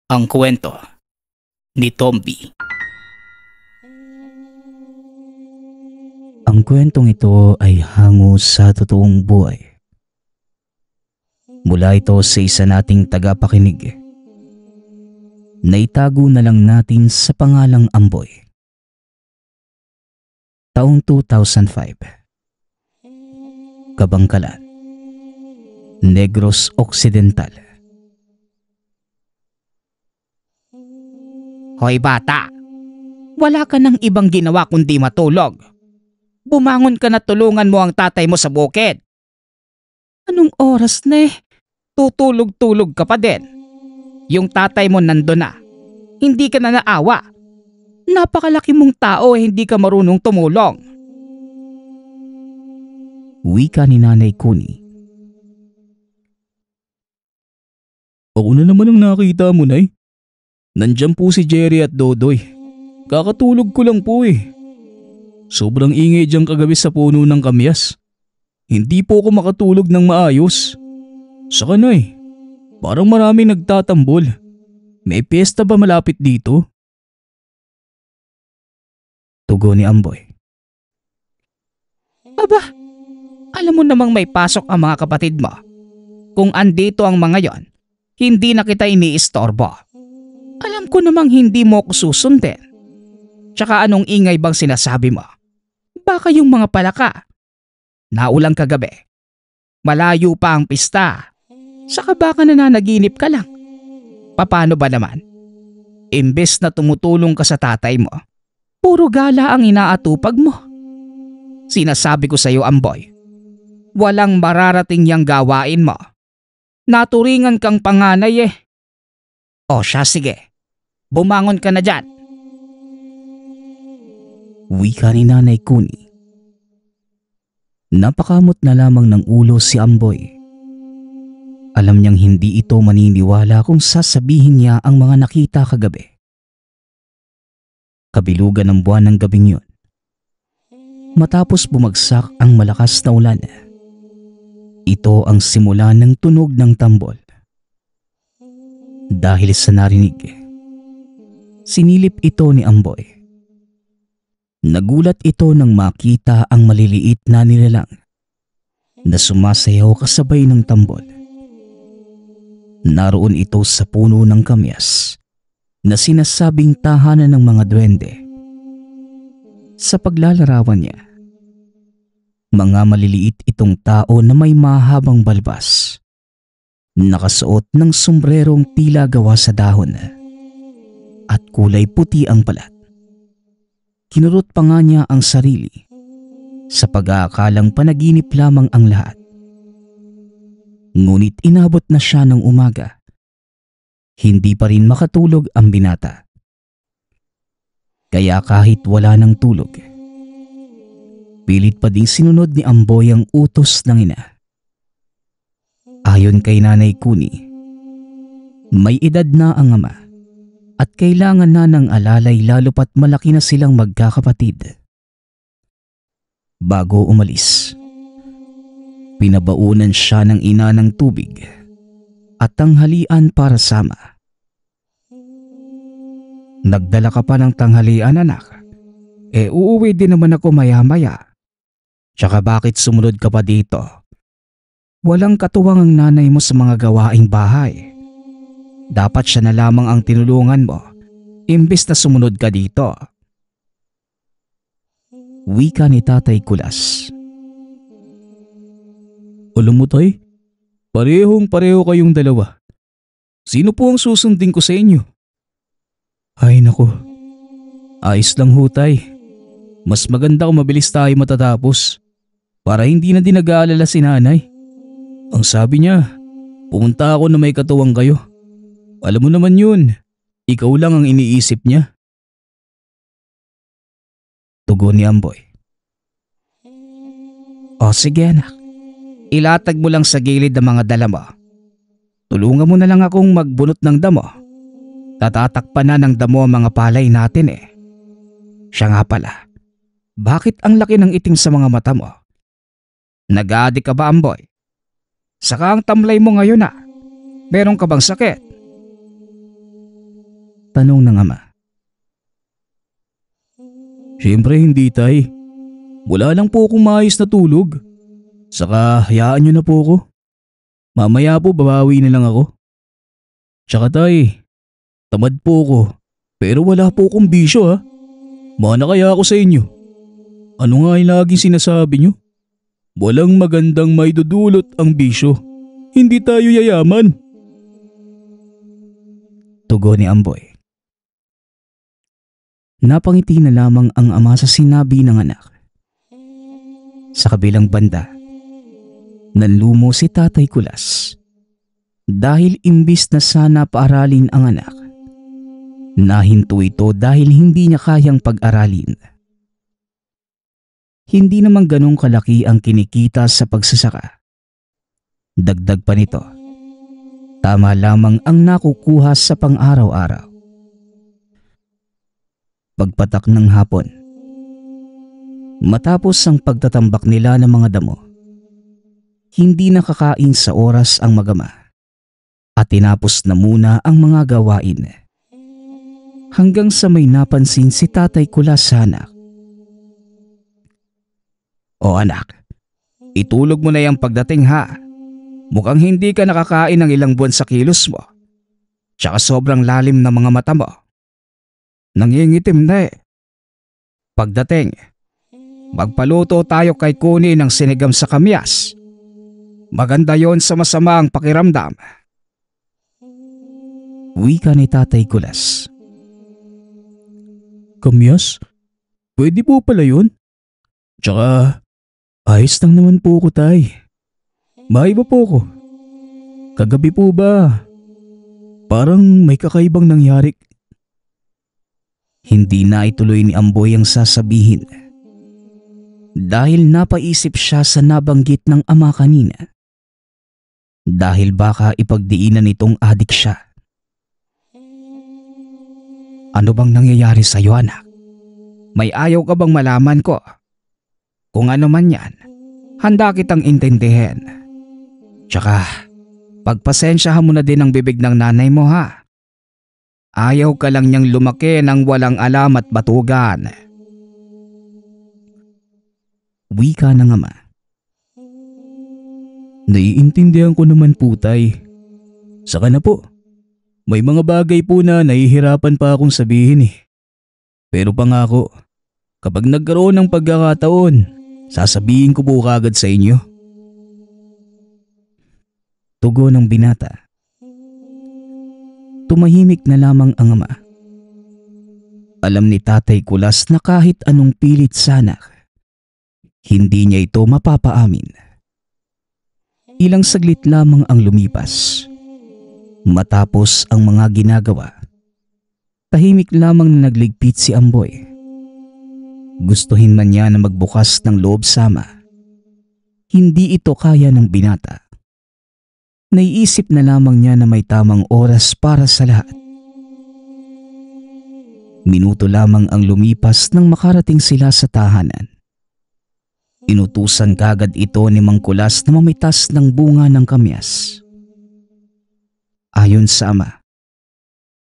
Ang kwento ni Tomby. Ang kwentong ito ay hango sa totoong buhay. Mula ito sa isa nating tagapakinig. Naitago na lang natin sa pangalang Amboy. Taong 2005. Kabangkalan, Negros Occidental. Hoy bata, wala ka nang ibang ginawa kundi matulog. Bumangon ka na, tulungan mo ang tatay mo sa bukid. Anong oras na eh? Tutulog-tulog ka pa din. Yung tatay mo nandun na. Hindi ka na naawa. Napakalaki mong tao, hindi ka marunong tumulong. Wika ni Nanay Kuni. Ako na naman ang nakita mo, Nay. Nandiyan po si Jerry at Dodoy. Kakatulog ko lang po eh. Sobrang ingay diyang kagabi sa puno ng kamyas. Hindi po ako makatulog ng maayos. Saka Nay, parang maraming nagtatambol. May piyesta ba malapit dito? Tugon ni Amboy. Aba, alam mo namang may pasok ang mga kapatid mo. Kung andito ang mga yon, hindi na kita iniistorbo. Alam ko namang hindi mo ako susundin. Tsaka anong ingay bang sinasabi mo? Baka yung mga palaka. Naulang kagabi. Malayo pa ang pista. Saka baka nananaginip ka lang. Paano ba naman? Imbes na tumutulong ka sa tatay mo, puro gala ang inaatupag mo. Sinasabi ko sa iyo, Amboy, walang mararating yang gawain mo. Naturingan kang panganay eh. O siya, sige. Bumangon ka na dyan. Wika ni Nanay Kuni. Napakamot na lamang ng ulo si Amboy. Alam niyang hindi ito maniniwala kung sasabihin niya ang mga nakita kagabi. Kabilugan ng buwan ng gabing yun. Matapos bumagsak ang malakas na ulan, ito ang simula ng tunog ng tambol. Dahil sa narinig, sinilip ito ni Amboy. Nagulat ito nang makita ang maliliit na nilalang na sumasayaw kasabay ng tambol. Naroon ito sa puno ng kamyas na sinasabing tahanan ng mga duwende. Sa paglalarawan niya, mga maliliit itong tao na may mahabang balbas, nakasuot ng sombrerong tila gawa sa dahon at kulay puti ang balat. Kinurot pa nga niya ang sarili sa pag-aakalang panaginip lamang ang lahat. Ngunit inabot na siya ng umaga. Hindi pa rin makatulog ang binata. Kaya kahit wala ng tulog, pilit pa ding sinunod ni Amboy ang utos ng ina. Ayon kay Nanay Kuni, may edad na ang ama at kailangan na ng alalay lalo pat malaki na silang magkakapatid. Bago umalis, pinabaunan siya ng ina ng tubig at tanghalian para sama. Nagdala ka pa ng tanghalian, anak? Uuwi din naman ako maya-maya. Tsaka bakit sumunod ka pa dito? Walang katuwang ang nanay mo sa mga gawaing bahay. Dapat siya na lamang ang tinulungan mo, imbes na sumunod ka dito. Wika ni Tatay Kulas. Alam mo, Tay, parehong-pareho kayong dalawa. Sino po ang susundin ko sa inyo? Ay nako, ayos lang ho, Tay. Mas maganda kung mabilis tayo matatapos para hindi na din nag-aalala si nanay. Ang sabi niya, pumunta ako na may katuwang kayo. Alam mo naman yun, ikaw lang ang iniisip niya. Tugon ni Amboy. O sige anak, ilatag mo lang sa gilid ang mga dala mo. Tulungan mo na lang akong magbunot ng damo. Tatatakpan na ng damo ang mga palay natin eh. Siya nga pala, bakit ang laki ng itim sa mga mata mo? Nag-aadik ka ba, Amboy? Saka ang tamlay mo ngayon na. Meron ka bang sakit? Tanong ng ama. Siyempre hindi, tay. Wala lang po akong maayos na tulog. Saka hayaan niyo na po ako. Mamaya po babawi na lang ako. Tsaka tay, tamad po ako. Pero wala po akong bisyo ha. Mana kaya ako sa inyo. Ano nga yung laging sinasabi niyo? Walang magandang maidudulot ang bisyo. Hindi tayo yayaman. Tugon ni Amboy. Napangiti na lamang ang ama sa sinabi ng anak. Sa kabilang banda, nanlumo si Tatay Kulas. Dahil imbis na sana paaralin ang anak, nahinto ito dahil hindi niya kayang pag-aralin. Hindi naman ganong kalaki ang kinikita sa pagsasaka. Dagdag pa nito, tama lamang ang nakukuha sa pang-araw-araw. Pagpatak ng hapon, matapos ang pagtatambak nila ng mga damo, hindi nakakain sa oras ang mag-ama at tinapos na muna ang mga gawain. Hanggang sa may napansin si Tatay Kulas sa anak. O anak, itulog mo na yung pagdating ha. Mukhang hindi ka nakakain ng ilang buwan sa kilos mo. Tsaka sobrang lalim ng mga mata mo. Nangingitim na eh. Pagdating, magpaluto tayo kay Kuni ng sinigang sa kamyas. Maganda yon sa masamaang pakiramdam. Wika ni Tatay Kulas. Kamyas? Pwede po pala yun? Tsaka, ayos lang naman po ko, tay. Maiba po ko. Kagabi po ba? Parang may kakaibang nangyari. Hindi na ituloy ni Amboy ang sasabihin. Dahil napaisip siya sa nabanggit ng ama kanina. Dahil baka ipagdiinan nitong adik siya. Ano bang nangyayari sa iyo, anak? May ayaw ka bang malaman ko? Kung ano man yan, handa kitang intindihin. Tsaka, pagpasensyahan mo na din ang bibig ng nanay mo ha. Ayaw ka lang niyang lumaki ng walang alam at batugan. Wika ng ama. Naiintindihan ko naman po, tay. Saka na po. May mga bagay po na nahihirapan pa akong sabihin eh. Pero pangako, kapag nagkaroon ng pagkakataon, sasabihin ko po kagad sa inyo. Tugon ng binata. Tumahimik na lamang ang ama. Alam ni Tatay Kulas na kahit anong pilit sa anak, hindi niya ito mapapaamin. Ilang saglit lamang ang lumipas. Matapos ang mga ginagawa, tahimik lamang na nagligpit si Amboy. Gustuhin man niya na magbukas ng loob sa ama, hindi ito kaya ng binata. Naiisip na lamang niya na may tamang oras para sa lahat. Minuto lamang ang lumipas nang makarating sila sa tahanan. Inutusan kagad ito ni Mang Kulas na mamitas ng bunga ng kamyas. Ayon sa ama,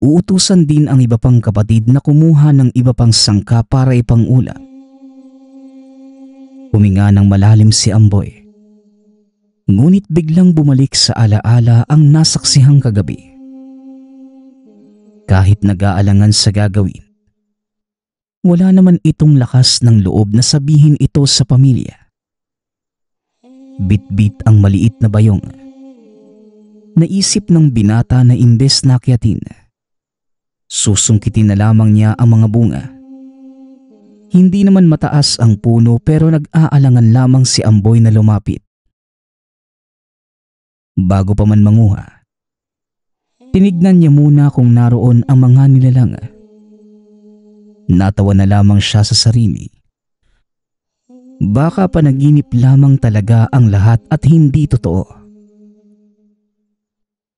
uutusan din ang iba pang kapatid na kumuha ng iba pang sangka para ipang-ulam. Huminga ng malalim si Amboy. Ngunit biglang bumalik sa alaala ang nasaksihang kagabi. Kahit nag-aalangan sa gagawin, wala naman itong lakas ng loob na sabihin ito sa pamilya. Bit-bit ang maliit na bayong. Naisip ng binata na imbes na akyatin, susungkitin na lamang niya ang mga bunga. Hindi naman mataas ang puno pero nag-aalangan lamang si Amboy na lumapit. Bago pa man manguha, tinignan niya muna kung naroon ang mga nilalang. Natawa na lamang siya sa sarili. Baka panaginip lamang talaga ang lahat at hindi totoo.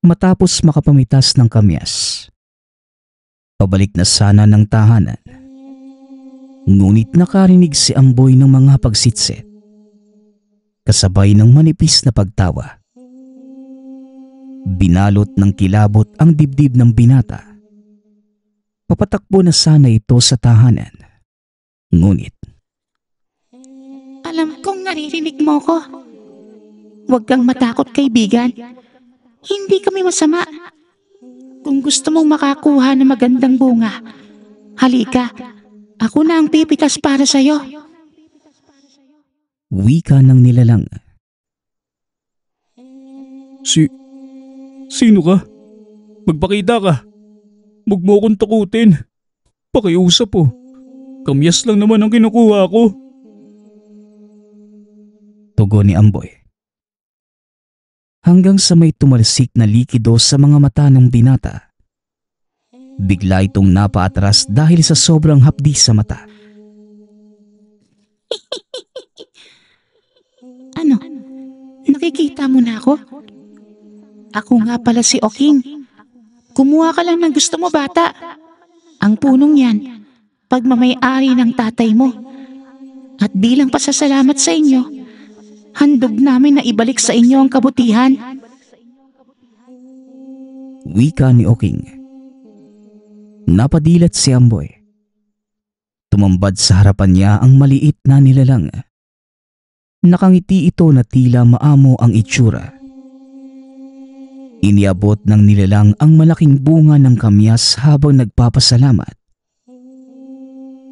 Matapos makapamitas ng kamyas, pabalik na sana ng tahanan. Ngunit nakarinig si Amboy ng mga pagsitsit, kasabay ng manipis na pagtawa. Binalot ng kilabot ang dibdib ng binata. Papatakbo na sana ito sa tahanan. Ngunit Alam kong naririnig mo ko. Huwag kang matakot, kaibigan. Hindi kami masama. Kung gusto mong makakuha ng magandang bunga, halika. Ako na ang pipitas para sa'yo. wika ng nilalang. Sino ka? Magpakita ka. Huwag mo akong takutin. Pakiusap po. Kamyas lang naman ang kinukuha ko. Tugon ni Amboy. Hanggang sa may tumalsik na likido sa mga mata ng binata. Bigla itong napaatras dahil sa sobrang hapdi sa mata. Ano? Nakikita mo na ako? Ako nga pala si Oking. Kumuha ka lang ng gusto mo, bata. Ang punong yan, pagmamay-ari ng tatay mo. At bilang pasasalamat sa inyo, handog namin na ibalik sa inyo ang kabutihan. Wika ni Oking. Napadilat si Amboy. Tumambad sa harapan niya ang maliit na nilalang. Nakangiti ito na tila maamo ang itsura. Iniabot ng nilalang ang malaking bunga ng kamyas habang nagpapasalamat.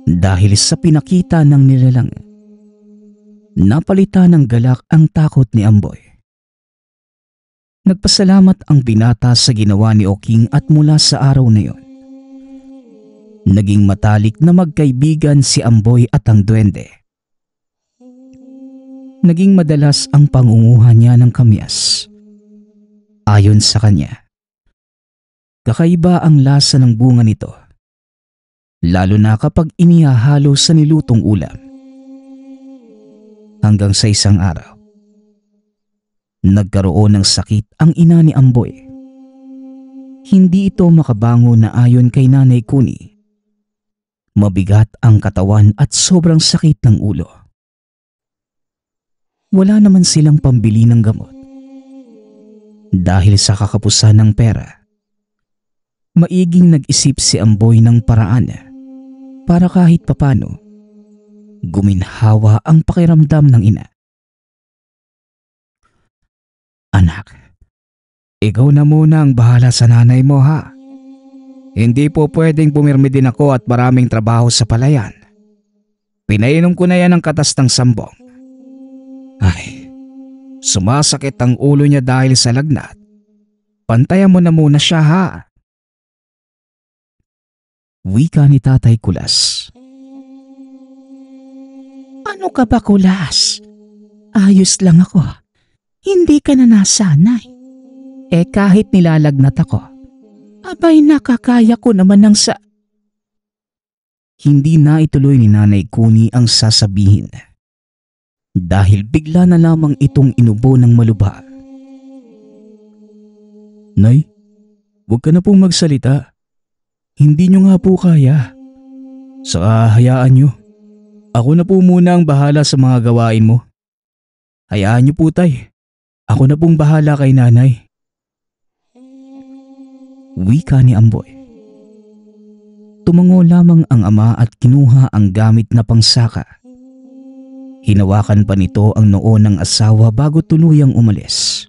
Dahil sa pinakita ng nilalang, napalitan ng galak ang takot ni Amboy. Nagpasalamat ang binata sa ginawa ni Oking at mula sa araw na iyon, naging matalik na magkaibigan si Amboy at ang duwende. Naging madalas ang pangunguha niya ng kamyas. Ayon sa kanya, kakaiba ang lasa ng bunga nito, lalo na kapag inihahalo sa nilutong ulam. Hanggang sa isang araw, nagkaroon ng sakit ang ina ni Amboy. Hindi ito makabango na ayon kay Nanay Kuni. Mabigat ang katawan at sobrang sakit ng ulo. Wala naman silang pambili ng gamot. Dahil sa kakapusan ng pera, maiging nag-isip si Amboy ng paraan para kahit papano guminhawa ang pakiramdam ng ina. Anak, ikaw na muna ang bahala sa nanay mo, ha? Hindi po pwedeng pumirmi din ako at maraming trabaho sa palayan. Pinainom ko na yan ng katas ng sambong. Ay, sumasakit ang ulo niya dahil sa lagnat. Pantayan mo na muna siya, ha? Wika ni Tatay Kulas. Ano ka ba, Kulas? Ayos lang ako. Hindi ka na nasanay. Kahit nilalagnat ako, abay nakakaya ko naman ng Hindi na ituloy ni Nanay Kuni ang sasabihin. Dahil bigla na lamang itong inubo ng malubha. Nay, huwag ka na pong magsalita. Hindi nyo nga po kaya. Saka hayaan nyo. Ako na po muna ang bahala sa mga gawain mo. Hayaan nyo po, tay. Ako na pong bahala kay nanay. Wika ni Amboy. Tumango lamang ang ama at kinuha ang gamit na pangsaka. Hinawakan pa nito ang noo ng asawa bago tuluyang umalis.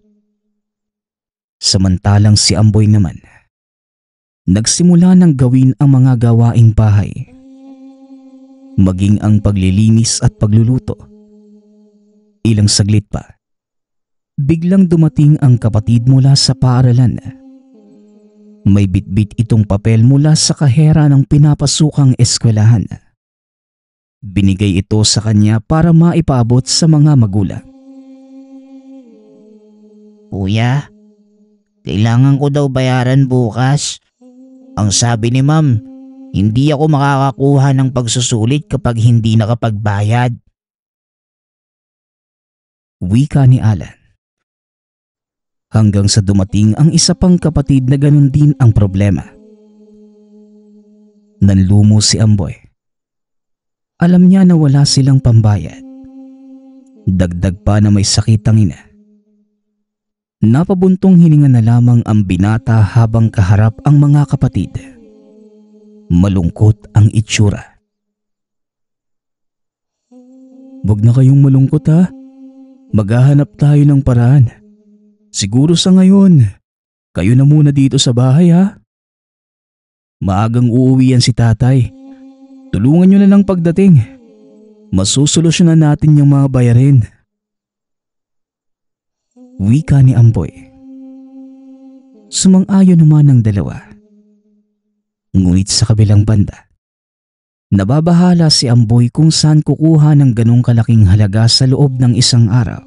Samantalang si Amboy naman, nagsimula ng gawin ang mga gawaing bahay. Maging ang paglilinis at pagluluto. Ilang saglit pa, biglang dumating ang kapatid mula sa paaralan. May bitbit itong papel mula sa kahera ng pinapasukang eskwelahan. Binigay ito sa kanya para maipaabot sa mga magulang. Kuya, kailangan ko daw bayaran bukas. Ang sabi ni ma'am, hindi ako makakakuha ng pagsusulit kapag hindi nakapagbayad. Wika ni Alan. Hanggang sa dumating ang isa pang kapatid na ganun din ang problema. Nanlumo si Amboy. Alam niya na wala silang pambayad. Dagdag pa na may sakit ang ina. Napabuntong hininga na lamang ang binata habang kaharap ang mga kapatid. Malungkot ang itsura. Huwag na kayong malungkot ha. Maghahanap tayo ng paraan. Siguro sa ngayon, kayo na muna dito sa bahay ha. Maagang uuwi yan si tatay. Tulungan nyo na lang pagdating. Masusolusyonan natin yung mga bayarin. Wika ni Amboy. Sumang-ayon naman ang dalawa. Ngunit sa kabilang banda, nababahala si Amboy kung saan kukuha ng ganong kalaking halaga sa loob ng isang araw.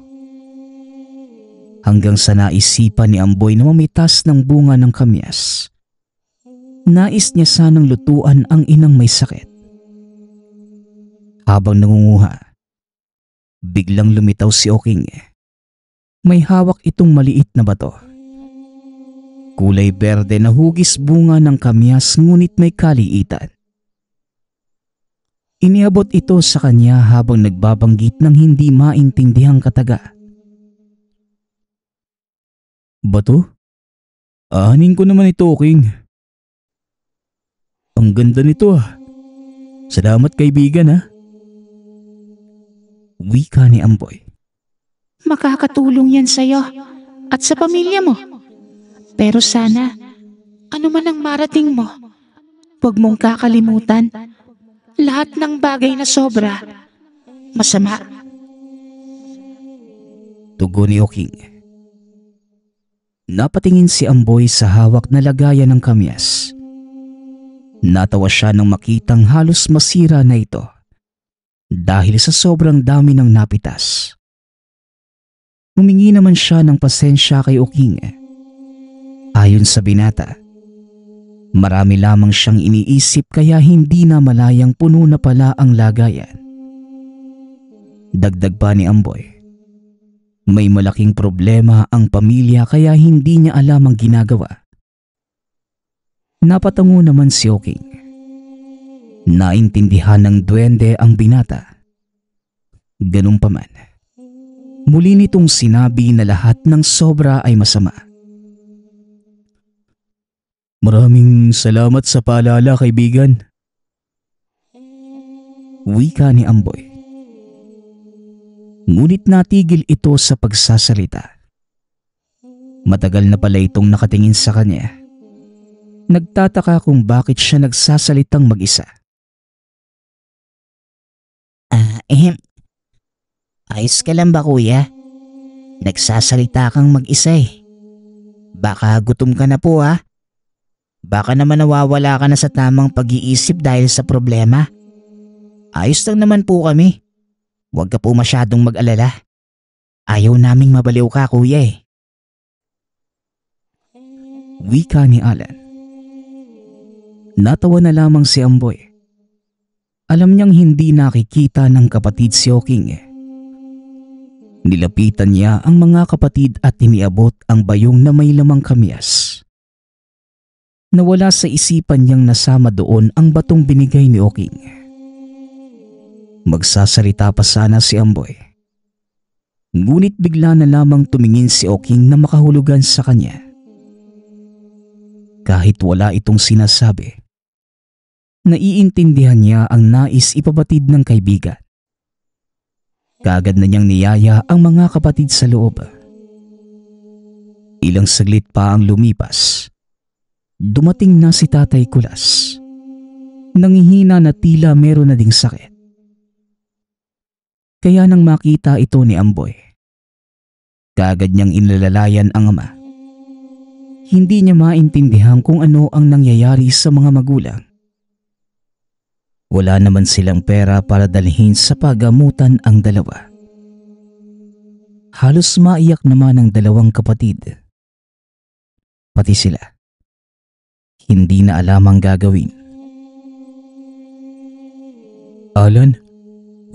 Hanggang sa naisipan ni Amboy na mamitas ng bunga ng kamyas. Nais niya sanang lutuan ang inang may sakit. Habang nangunguha, biglang lumitaw si Oking. May hawak itong maliit na bato. Kulay berde na hugis bunga ng kamyas ngunit may kaliitan. Iniabot ito sa kanya habang nagbabanggit ng hindi maintindihang kataga. Bato? Aanin ko naman ito, King. Ang ganda nito ah. Salamat kaibigan ha. Wika ni Amboy. Makakatulong yan sa'yo at sa pamilya mo. Pero sana, ano man ang marating mo, huwag mong kakalimutan. Lahat ng bagay na sobra, masama. Tugon ni Oking. Napatingin si Amboy sa hawak na lagayan ng kamyas. Natawa siya nang makitang halos masira na ito dahil sa sobrang dami ng napitas. Humingi naman siya ng pasensya kay Oking. Ayon sa binata, marami lamang siyang iniisip kaya hindi na malayang puno na pala ang lagayan. Dagdag pa ni Amboy, may malaking problema ang pamilya kaya hindi niya alam ang ginagawa. Napatango naman si Oking. Naintindihan ng duwende ang binata. Ganun pa man, muli nitong sinabi na lahat ng sobra ay masama. Maraming salamat sa paalala kaibigan. Wika ni Amboy. Ngunit natigil ito sa pagsasalita. Matagal na pala itong nakatingin sa kanya. Nagtataka kung bakit siya nagsasalitang mag-isa. Ayos ka lang ba kuya? Nagsasalita kang mag-isa eh. Baka gutom ka na po ha? Baka naman nawawala ka na sa tamang pag-iisip dahil sa problema. Ayos lang naman po kami. Huwag ka po masyadong mag-alala. Ayaw naming mabaliw ka kuya eh. Wika ni Alan. Natawa na lamang si Amboy. Alam niyang hindi nakikita ng kapatid si Oking. Nilapitan niya ang mga kapatid at iniabot ang bayong na may lamang kamyas. Nawala sa isipan niyang nasama doon ang batong binigay ni Oking. Magsasalita pa sana si Amboy. Ngunit bigla na lamang tumingin si Oking na makahulugan sa kanya. Kahit wala itong sinasabi, naiintindihan niya ang nais ipabatid ng kaibigan. Kaagad na niyang niyaya ang mga kapatid sa loob. Ilang saglit pa ang lumipas. Dumating na si Tatay Kulas. Nangihina na tila meron na ding sakit. Kaya nang makita ito ni Amboy, kaagad niyang inalalayan ang ama. Hindi niya maintindihan kung ano ang nangyayari sa mga magulang. Wala naman silang pera para dalhin sa pagamutan ang dalawa. Halos maiyak naman ang dalawang kapatid. Pati sila. Hindi na alam ang gagawin. Alan,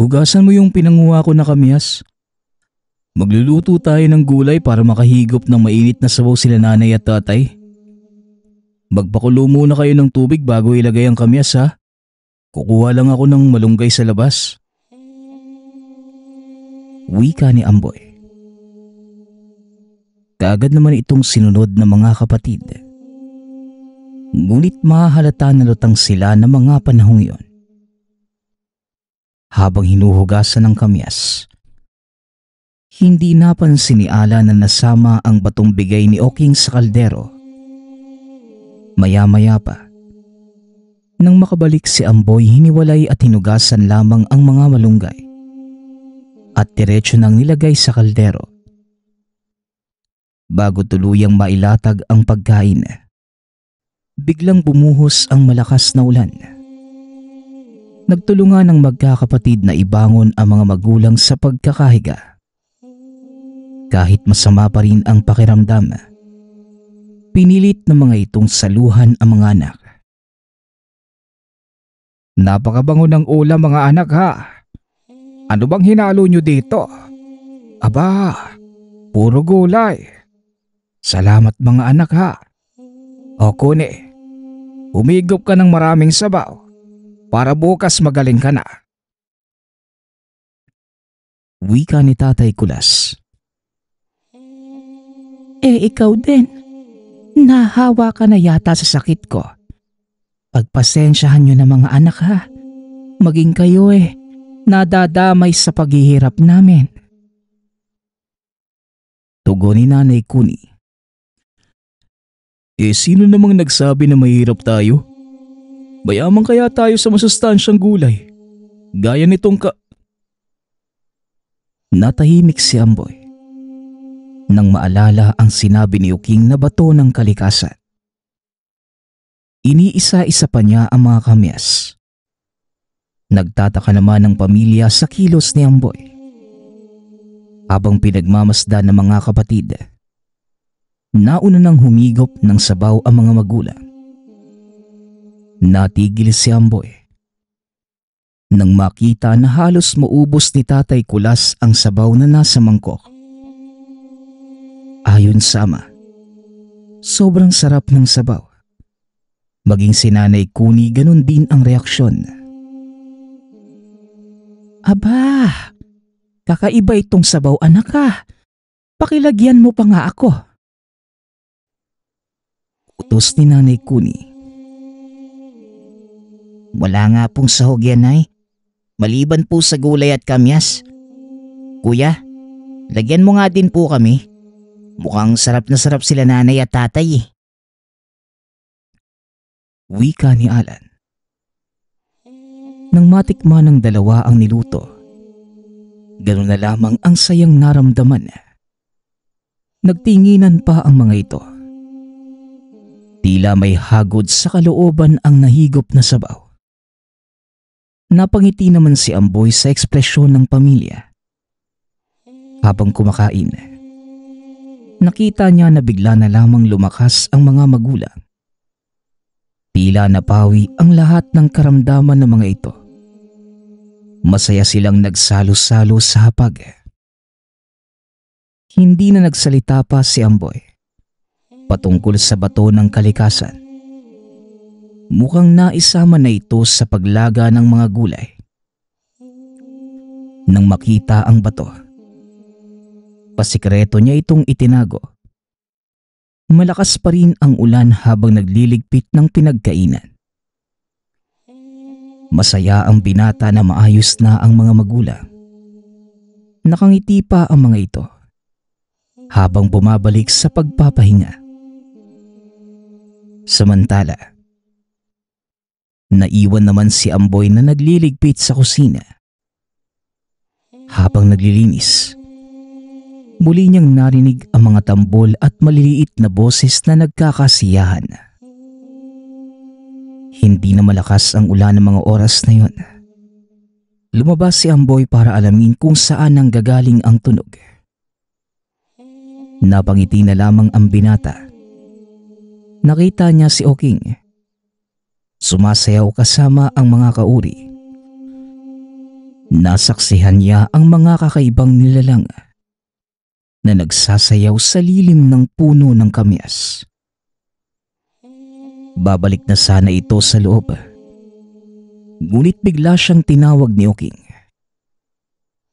hugasan mo yung pinanguha ko na kamyas. Magluluto tayo ng gulay para makahigop ng mainit na sabaw sila nanay at tatay. Magpakulo muna kayo ng tubig bago ilagay ang kamyas ha. Kukuha lang ako ng malunggay sa labas. Wika ni Amboy. Kaagad naman itong sinunod ng mga kapatid. Ngunit mahahalata na lutang sila ng mga panahong iyon. Habang hinuhugasan ng kamyas, hindi napansin ni Ala na nasama ang batong bigay ni Oking sa kaldero. Maya-maya pa, nang makabalik si Amboy, hiniwalay at hinugasan lamang ang mga malunggay at diretso nang nilagay sa kaldero. Bago tuluyang mailatag ang pagkain, biglang bumuhos ang malakas na ulan. Nagtulungan ng magkakapatid na ibangon ang mga magulang sa pagkakahiga. Kahit masama pa rin ang pakiramdam, pinilit ng mga itong saluhan ang mga anak. Napakabango ng ulam mga anak ha. Ano bang hinalo nyo dito? Aba, puro gulay. Salamat mga anak ha. O Kuni, humigop ka ng maraming sabaw para bukas magaling ka na. Wika ni Tatay Kulas. Ikaw din. Nahawa ka na yata sa sakit ko. Pagpasensyahan nyo na mga anak ha. Maging kayo nadadamay sa paghihirap namin. Tugon ni Nanay Kuni. Sino namang nagsabi na mahirap tayo? Mayaman kaya tayo sa masustansyang gulay. Gaya nitong Natahimik si Amboy nang maalala ang sinabi ni Uking na bato ng kalikasan. Iniisa-isa pa niya ang mga kamyas. Nagtataka naman ang pamilya sa kilos ni Amboy. Habang pinagmamasdan ng mga kapatid, nauna nang humigop ng sabaw ang mga magulang. Natigil si Amboy nang makita na halos maubos ni Tatay Kulas ang sabaw na nasa mangkok. Ayon sa ama, sobrang sarap ng sabaw. Maging si Nanay Kuni ganun din ang reaksyon. Aba, kakaiba itong sabaw anak ha. Pakilagyan mo pa nga ako. Utos ni Nanay Kuni. Wala nga pong sahog yan ay. Maliban po sa gulay at kamyas. Kuya, lagyan mo nga din po kami. Mukhang sarap na sarap sila nanay at tatay Wika ni Alan. Nang matikman ng dalawa ang niluto, ganoon na lamang ang sayang naramdaman. Nagtinginan pa ang mga ito. Tila may hagod sa kalooban ang nahigop na sabaw. Napangiti naman si Amboy sa ekspresyon ng pamilya. Habang kumakain, nakita niya na bigla na lamang lumakas ang mga magulang. Tila napawi ang lahat ng karamdaman ng mga ito. Masaya silang nagsalo-salo sa hapag. Hindi na nagsalita pa si Amboy patungkol sa bato ng kalikasan. Mukhang naisama na ito sa paglaga ng mga gulay. Nang makita ang bato, pasikreto niya itong itinago. Malakas pa rin ang ulan habang nagliligpit ng pinagkainan. Masaya ang binata na maayos na ang mga magulang. Nakangiti pa ang mga ito habang bumabalik sa pagpapahinga. Samantala, naiwan naman si Amboy na nagliligpit sa kusina. Habang naglilinis, muli niyang narinig ang mga tambol at maliliit na boses na nagkakasiyahan. Hindi na malakas ang ulan ng mga oras na yon. Lumabas si Amboy para alamin kung saan nang gagaling ang tunog. Napangiti na lamang ang binata. Nakita niya si Oking. Sumasayaw kasama ang mga kauri. Nasaksihan niya ang mga kakaibang nilalang na nagsasayaw sa lilim ng puno ng kamyas. Babalik na sana ito sa loob. Ngunit bigla siyang tinawag ni Oking.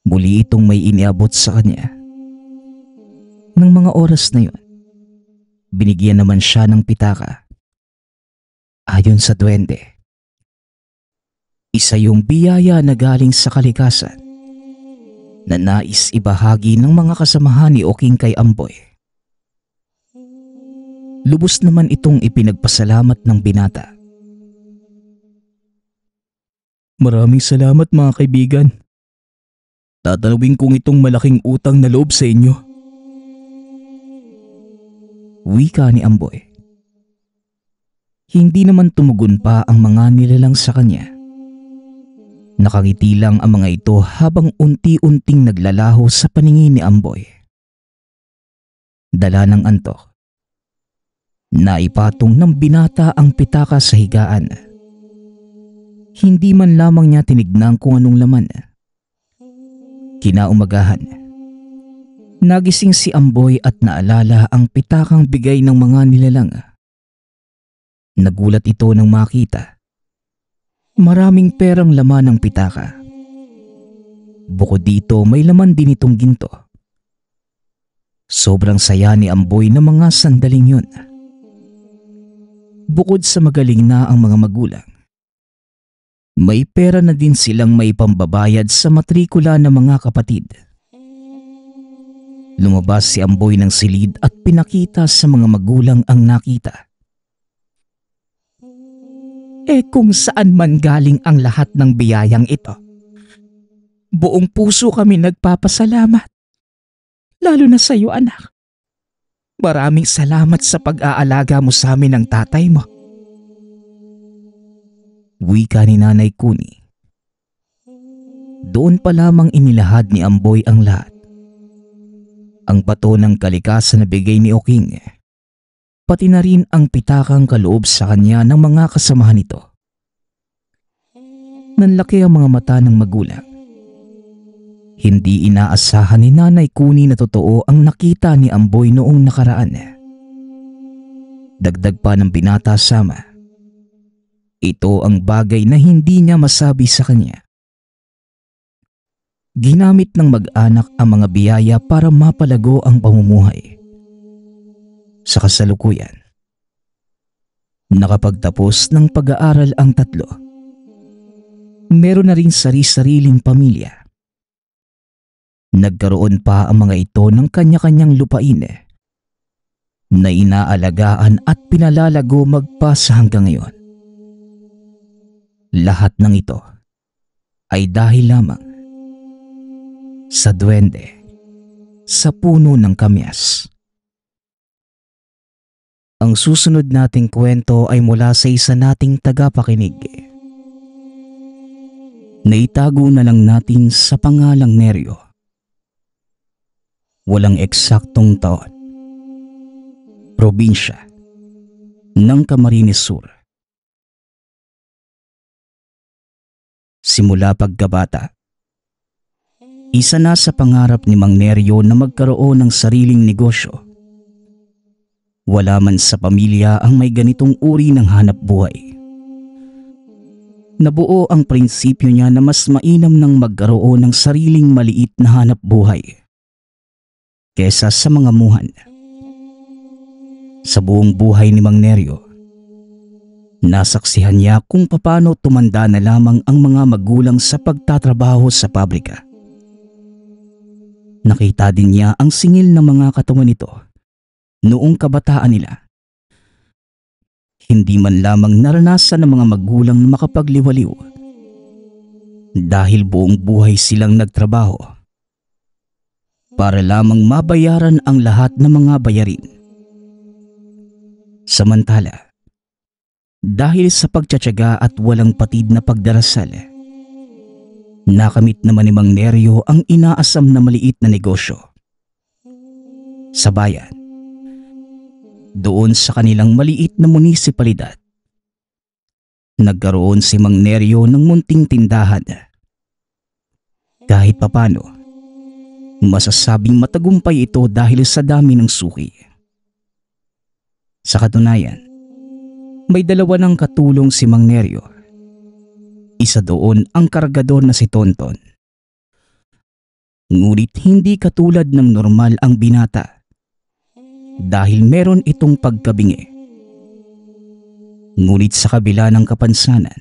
Muli itong may iniabot sa kanya. Nang mga oras na yon, binigyan naman siya ng pitaka. Ayon sa duwende, isa yung biyaya na galing sa kalikasan na nais ibahagi ng mga kasamahan ni Oking kay Amboy. Lubos naman itong ipinagpasalamat ng binata. Maraming salamat mga kaibigan. Tatanawin kong itong malaking utang na loob sa inyo. Wika ni Amboy. Hindi naman tumugon pa ang mga nilalang sa kanya. Nakangiti lang ang mga ito habang unti-unting naglalaho sa paningin ni Amboy. Dala ng antok. Naipatong ng binata ang pitaka sa higaan. Hindi man lamang niya tinignan kung anong laman. Kinaumagahan, nagising si Amboy at naalala ang pitakang bigay ng mga nilalang. Nagulat ito nang makita maraming perang laman ng pitaka. Bukod dito, may laman din itong ginto. Sobrang saya ni Amboy ng mga sandaling yun. Bukod sa magaling na ang mga magulang, may pera na din silang may pambabayad sa matrikula ng mga kapatid. Lumabas si Amboy ng silid at pinakita sa mga magulang ang nakita. Kung saan man galing ang lahat ng biyayang ito, buong puso kami nagpapasalamat. Lalo na sa iyo, anak. Maraming salamat sa pag-aalaga mo sa amin ng tatay mo. Wika ni Nanay Kuni. Doon pa lamang inilahad ni Amboy ang lahat. Ang bato ng kalikasan na bigay ni Oking, pati na rin ang pitakang kaloob sa kanya ng mga kasamahan nito. Nanlaki ang mga mata ng magulang. Hindi inaasahan ni Nanay Kuni na totoo ang nakita ni Amboy noong nakaraan. Dagdag pa ng binata Sama, ito ang bagay na hindi niya masabi sa kanya. Ginamit ng mag-anak ang mga biyaya para mapalago ang pamumuhay. Sa kasalukuyan, nakapagtapos ng pag-aaral ang tatlo. Meron na rin sari-sariling pamilya. Nagkaroon pa ang mga ito ng kanya-kanyang lupain na inaalagaan at pinalalago magpasa hanggang ngayon. Lahat ng ito ay dahil lamang sa duwende sa puno ng kamyas. Ang susunod nating kwento ay mula sa isa nating tagapakinig. Naitago na lang natin sa pangalang Neryo. Walang eksaktong taon. Probinsya ng Camarines Sur. Simula pagkabata, isa na sa pangarap ni Mang Neryo na magkaroon ng sariling negosyo. Wala man sa pamilya ang may ganitong uri ng hanap buhay. Nabuo ang prinsipyo niya na mas mainam nang magkaroon ng sariling maliit na hanap buhay kesa sa mga muhan. Sa buong buhay ni Mang Neryo, nasaksihan niya kung paano tumanda na lamang ang mga magulang sa pagtatrabaho sa pabrika. Nakita din niya ang singil ng mga katawan nito noong kabataan nila. Hindi man lamang naranasan ng mga magulang na makapagliwaliw dahil buong buhay silang nagtrabaho para lamang mabayaran ang lahat ng mga bayarin. Samantala, dahil sa pagtsatsaga at walang patid na pagdarasal, nakamit naman ni Mang Neryo ang inaasam na maliit na negosyo. Sa bayan, doon sa kanilang maliit na munisipalidad, nagkaroon si Mang Neryo ng munting tindahan. Kahit papano, masasabing matagumpay ito dahil sa dami ng suki. Sa katunayan, may dalawa ng katulong si Mang Neryo. Isa doon ang kargador na si Tonton. Ngunit hindi katulad ng normal ang binata dahil meron itong pagkabingi. Ngunit sa kabila ng kapansanan,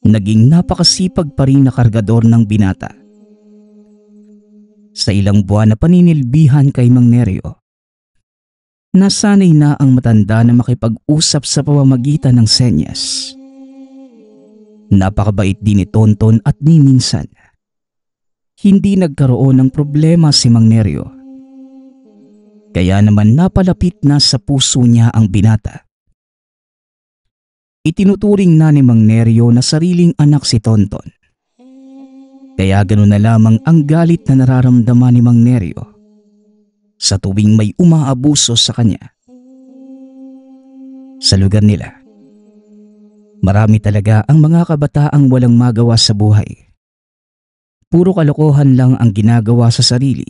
naging napakasipag pa rin na kargador ng binata. Sa ilang buwan na paninilbihan kay Mang Neryo, nasanay na ang matanda na makipag-usap sa pamamagitan ng senyas. Napakabait din ni Tonton at ni minsan, hindi nagkaroon ng problema si Mang Neryo. Kaya naman napalapit na sa puso niya ang binata. Itinuturing na ni Mang Neryo na sariling anak si Tonton. Kaya ganoon na lamang ang galit na nararamdaman ni Mang Neryo sa tuwing may umaabuso sa kanya. Sa lugar nila, marami talaga ang mga kabataang walang magawa sa buhay. Puro kalokohan lang ang ginagawa sa sarili.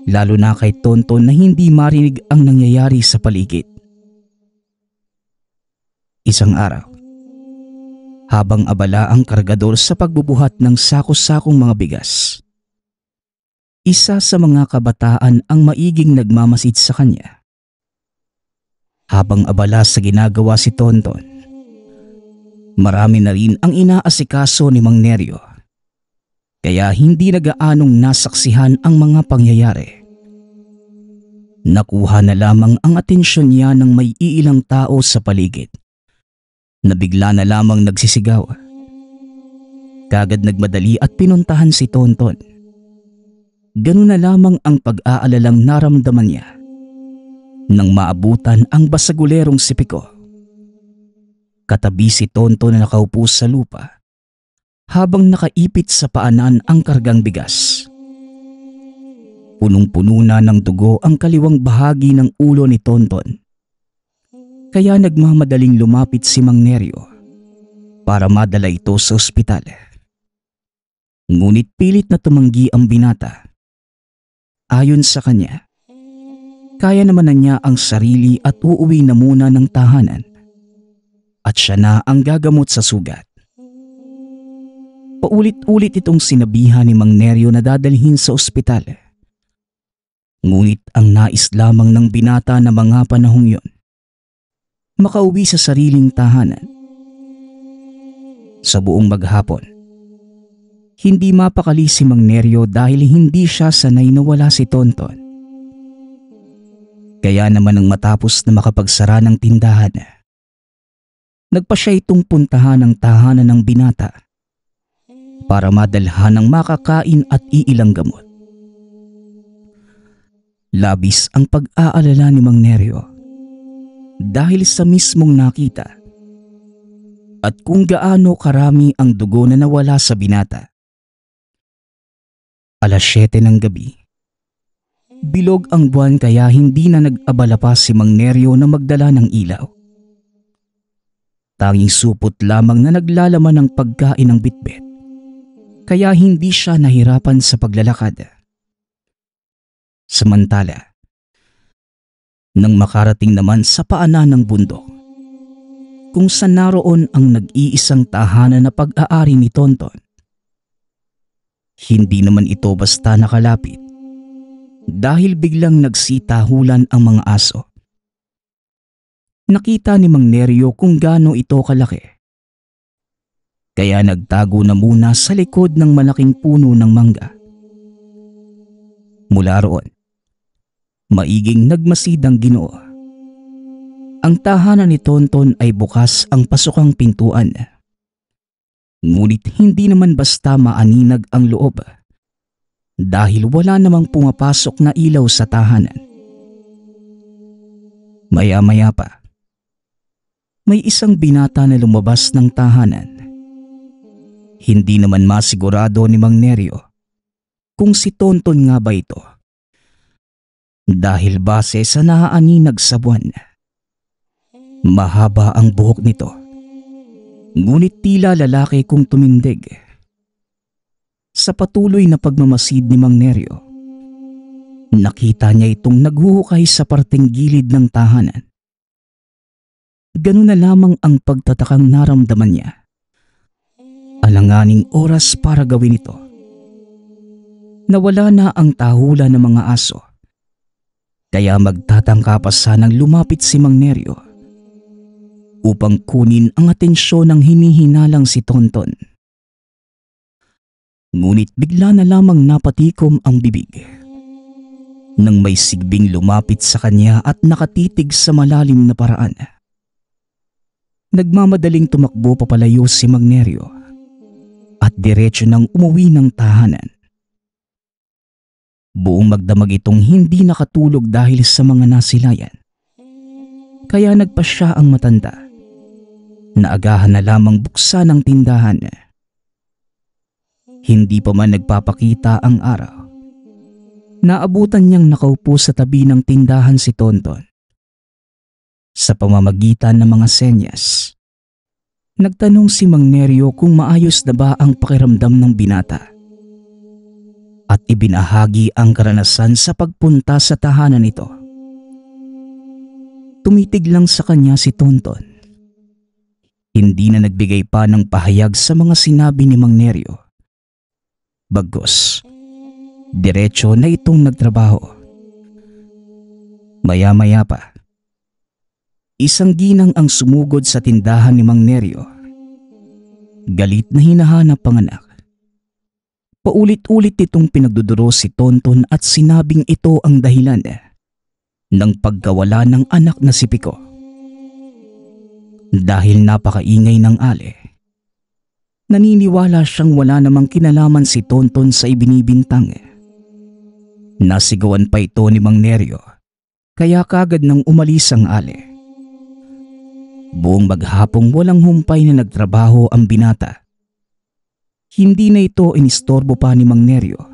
Lalo na kay Tonton na hindi marinig ang nangyayari sa paligid. Isang araw, habang abala ang kargador sa pagbubuhat ng sako-sakong mga bigas, isa sa mga kabataan ang maiging nagmamasid sa kanya. Habang abala sa ginagawa si Tonton, marami na rin ang inaasikaso ni Mang Neryo. Kaya hindi nagaanong nasaksihan ang mga pangyayari. Nakuha na lamang ang atensyon niya ng may iilang tao sa paligid na bigla na lamang nagsisigaw. Kagad nagmadali at pinuntahan si Tonton. Ganun na lamang ang pag-aalalang naramdaman niya nang maabutan ang basagulerong si Pico. Katabi si Tonton na nakaupo sa lupa habang nakaipit sa paanan ang kargang bigas. Punong-puno na ng dugo ang kaliwang bahagi ng ulo ni Tonton. Kaya nagmamadaling lumapit si Mang Neryo para madala ito sa ospital. Ngunit pilit na tumanggi ang binata. Ayon sa kanya, kaya naman na niya ang sarili at uuwi na muna ng tahanan. At siya na ang gagamot sa sugat. Paulit-ulit itong sinabihan ni Mang Neryo na dadalhin sa ospital. Ngunit ang nais lamang ng binata na mga panahong yon, makauwi sa sariling tahanan. Sa buong maghapon, hindi mapakali si Mang Neryo dahil hindi siya sanay na wala si Tonton. Kaya naman nang matapos na makapagsara ng tindahan, nagpa siya itong puntahan ng tahanan ng binata para madalhan ng makakain at iilang gamot. Labis ang pag-aalala ni Mang Neryo dahil sa mismong nakita at kung gaano karami ang dugo na nawala sa binata. 7:00 ng gabi. Bilog ang buwan kaya hindi na nag-abala pa si Mang Neryo na magdala ng ilaw. Tanging supot lamang na naglalaman ng pagkain ng bitbit, kaya hindi siya nahirapan sa paglalakad. Samantala, nang makarating naman sa paanan ng bundok, kung saan naroon ang nag-iisang tahanan na pag-aari ni Tonton, hindi naman ito basta nakalapit dahil biglang nagsitahulan ang mga aso. Nakita ni Mang Neryo kung gaano ito kalaki. Kaya nagtago na muna sa likod ng malaking puno ng mangga. Mula roon, maiging nagmasid ang Ginoo. Ang tahanan ni Tonton ay bukas ang pasukang pintuan. Ngunit hindi naman basta maaninag ang loob dahil wala namang pumapasok na ilaw sa tahanan. Maya-maya pa, may isang binata na lumabas ng tahanan. Hindi naman masigurado ni Mang Neryo kung si Tonton nga ba ito. Dahil base sa naaaninag sa buwan, mahaba ang buhok nito. Ngunit tila lalaki kung tumindig. Sa patuloy na pagmamasid ni Mang Neryo, nakita niya itong naghuhukay sa parteng gilid ng tahanan. Ganun na lamang ang pagtatakang naramdaman niya. Alanganing oras para gawin ito. Nawala na ang tahulan ng mga aso. Kaya magtatangka pa sanang lumapit si Mang Neryo upang kunin ang atensyon ng hinihinalang si Tonton. Ngunit bigla na lamang napatikom ang bibig nang may sigbing lumapit sa kanya at nakatitig sa malalim na paraan. Nagmamadaling tumakbo papalayo si Magnerio at diretso nang umuwi ng tahanan. Buong magdamag itong hindi nakatulog dahil sa mga nasilayan. Kaya nagpasya ang matanda na agahan na lamang buksan ang tindahan. Hindi pa man nagpapakita ang araw, naabutan niyang nakaupo sa tabi ng tindahan si Tonton. Sa pamamagitan ng mga senyas, nagtanong si Magnerio kung maayos na ba ang pakiramdam ng binata at ibinahagi ang karanasan sa pagpunta sa tahanan nito. Tumitig lang sa kanya si Tonton. Hindi na nagbigay pa ng pahayag sa mga sinabi ni Magnerio. Bagkus, diretso na itong nagtrabaho. Maya-maya pa, isang ginang ang sumugod sa tindahan ni Magnerio. Galit na hinahanap ang anak. Paulit-ulit itong pinagduduro si Tonton at sinabing ito ang dahilan ng pagkawala ng anak na si Pico. Dahil napakaingay ng ale, naniniwala siyang wala namang kinalaman si Tonton sa ibinibintang. Nasigawan pa ito ni Magnerio, kaya kagad nang umalis ang ale. Buong maghapong walang humpay na nagtrabaho ang binata. Hindi na ito inistorbo pa ni Magnerio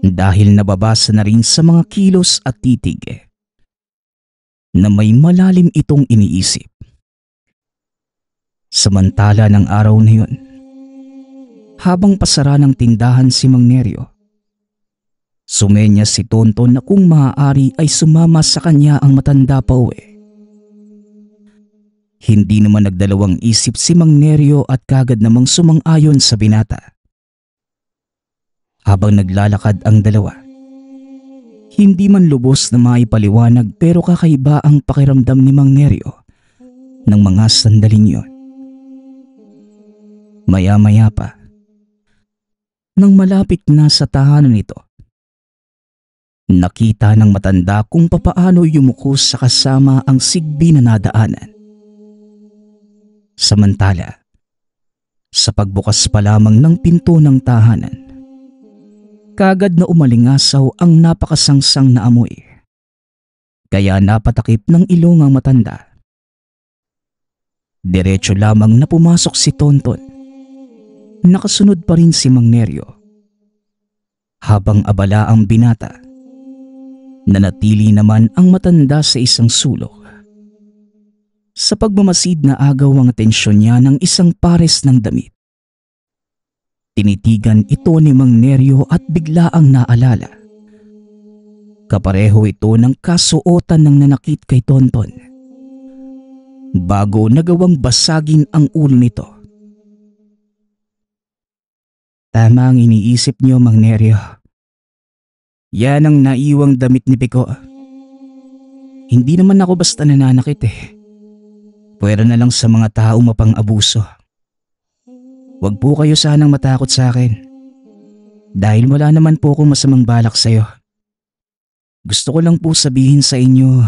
dahil nababasa na rin sa mga kilos at titig na may malalim itong iniisip. Samantala ng araw na yun, habang pasara ng tindahan si Magnerio, sumenya si Tonton na kung maaari ay sumama sa kanya ang matanda pa uwi. Hindi naman nagdalawang isip si Magnerio at kagad namang sumang-ayon sa binata. Habang naglalakad ang dalawa, hindi man lubos na maipaliwanag pero kakaiba ang pakiramdam ni Magnerio ng mga sandaling yun. Maya-maya pa, nang malapit na sa tahanan nito, nakita ng matanda kung papaano yumuko sa kasama ang sigbi na nadaanan. Samantala, sa pagbukas pa lamang ng pinto ng tahanan, kagad na umalingasaw ang napakasangsang na amoy. Kaya napatakip ng ilong ang matanda. Diretso lamang na pumasok si Tonton. Nakasunod pa rin si Magnerio. Habang abala ang binata, nanatili naman ang matanda sa isang sulok. Sa pagmamasid na agaw ang atensyon niya ng isang pares ng damit. Tinitigan ito ni Magnerio at bigla ang naalala. Kapareho ito ng kasuotan ng nanakit kay Tonton bago nagawang basagin ang ulo nito. Tama ang iniisip niyo, Magnerio. Yan ang naiwang damit ni Pico. Hindi naman ako basta nananakit Pwera na lang sa mga tao mapang-abuso. Huwag po kayo sanang matakot sa akin. Dahil wala naman po akong masamang balak sa'yo. Gusto ko lang po sabihin sa inyo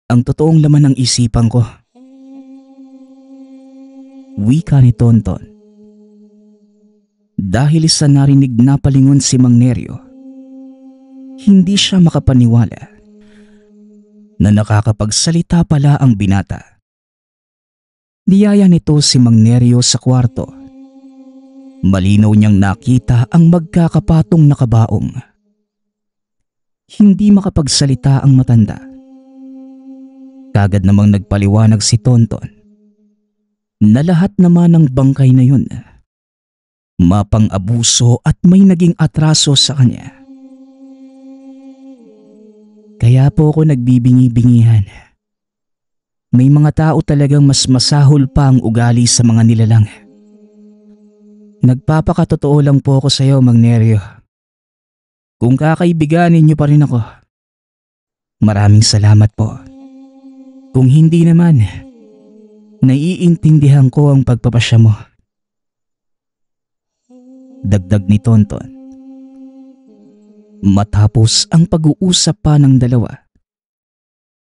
ang totoong laman ng isipan ko. Wika ni Tonton. Dahil sa narinig na palingon si Magnerio, hindi siya makapaniwala na nakakapagsalita pala ang binata. Niyaya nito si Magnerio sa kwarto. Malinaw niyang nakita ang magkakapatong nakabaong. Hindi makapagsalita ang matanda. Kagad namang nagpaliwanag si Tonton na lahat naman ng bangkay na yun mapang-abuso at may naging atraso sa kanya. Kaya po ako nagbibingi-bingihan. May mga tao talagang mas masahol pa ang ugali sa mga nilalang. Nagpapakatotoo lang po ako sa iyo, Magnerio. Kung kakaibiganin niyo pa rin ako, maraming salamat po. Kung hindi naman, Naiintindihan ko ang pagpapasya mo. Dagdag ni Tonton. Matapos ang pag-uusap pa ng dalawa,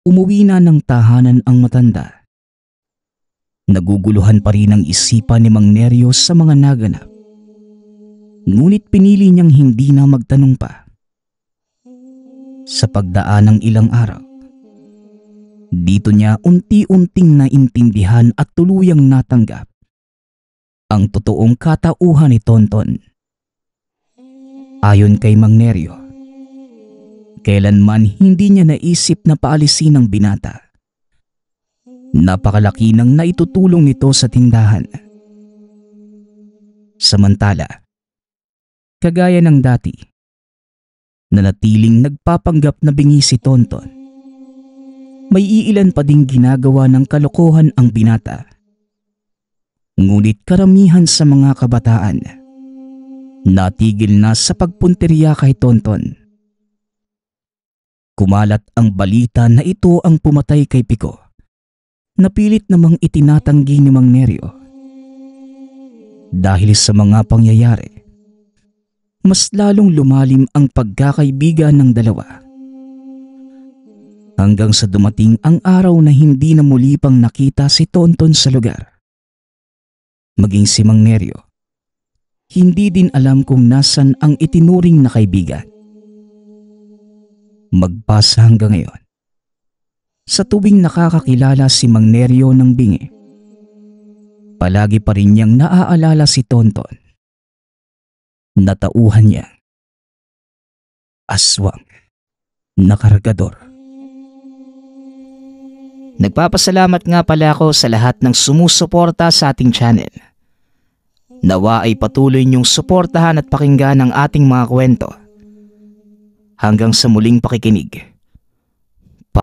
umuwi na ng tahanan ang matanda. Naguguluhan pa rin ang isipan ni Mang Neryo sa mga naganap. Ngunit pinili niyang hindi na magtanong pa. Sa pagdaan ng ilang araw, dito niya unti-unting naintindihan at tuluyang natanggap ang totoong katauhan ni Tonton. Ayon kay Mang Neryo, kailanman hindi niya naisip na paalisin ang binata. Napakalaki ng naitutulong nito sa tindahan. Samantala, kagaya ng dati, nanatiling nagpapanggap na bingi si Tonton. May iilan pa ding ginagawa ng kalokohan ang binata. Ngunit karamihan sa mga kabataan, natigil na sa pagpunteriya kay Tonton. Kumalat ang balita na ito ang pumatay kay Pico. Napilit namang itinatanggi ni Mang Neryo. Dahil sa mga pangyayari, mas lalong lumalim ang pagkakaibigan ng dalawa. Hanggang sa dumating ang araw na hindi na muli pang nakita si Tonton sa lugar. Maging si Mang Neryo, hindi din alam kung nasan ang itinuring na kaibigan. Magpasa hanggang ngayon, sa tuwing nakakakilala si Mang Neryo ng bingi, palagi pa rin niyang naaalala si Tonton. Natauhan niya, aswang na kargador. Nagpapasalamat nga pala ako sa lahat ng sumusuporta sa ating channel. Nawa ay patuloy niyong suportahan at pakinggan ang ating mga kwento. Hanggang sa muling pakikinig.